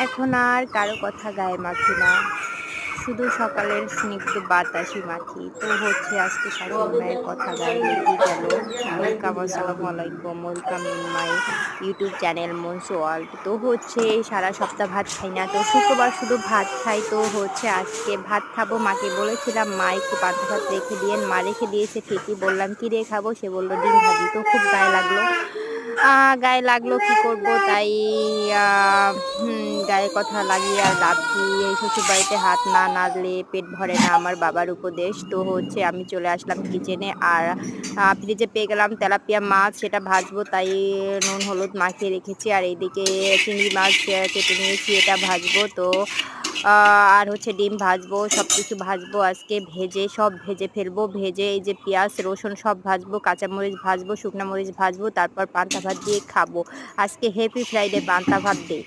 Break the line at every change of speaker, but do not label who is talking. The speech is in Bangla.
এখন আর কারো কথা গায়ে মাখি না। শুধু সকালের স্নিগ্ধ বাতাসই মাখি। তো হচ্ছে আজকে শাশুড়ি মায়ের কথা গায়ে লেগে গেল। ওয়েলকাম, আসসালামু আলাইকুম। Welcome in my YouTube channel Monsu world. তো হচ্ছে সারা সপ্তাহ ভাত খাই না। তো শুক্রবার শুধু ভাত খাই। তো হচ্ছে আজকে ভাত খাবো। মাকে বলেছিলাম মা একটু পান্তা ভাত রেখে দিয়েন। মা রেখে দিয়েছে ঠিকই। বললাম কি দিয়ে খাবো? সে বলল ডিম ভাজি। তো খুব গায়ে লাগলো। গায়ে লাগলো কি করব তাই আ গায়ে কথা লাগিয়ে আর লাভ কি? এই শ্বশুরবাড়িতে হাত না নাড়লে পেট ভরে না আমার বাবার উপদেশ। তো হচ্ছে আমি চলে আসলাম কিচেনে আর ফ্রিজে পেয়ে গেলাম তেলাপিয়া মাছ সেটা ভাজবো তাই নুন হলুদ মাখিয়ে রেখেছি। আর এইদিকে চিংড়ি মাছ কেটে নিয়েছি এটা ভাজবো। তো আ আর হচ্ছে ডিম ভাজবো, সবকিছু ভাজবো আজকে ভেজে সব ভেজে ফেলবো। ভেজে এই যে পেঁয়াজ, রসুন সব ভাজবো, কাঁচামরিচ ভাজবো, শুকনা মরিচ ভাজবো, তারপর পান্তা ভাত দিয়ে খাবো। আজকে হ্যাপি ফ্রাইডে পান্তা ভাত ডে।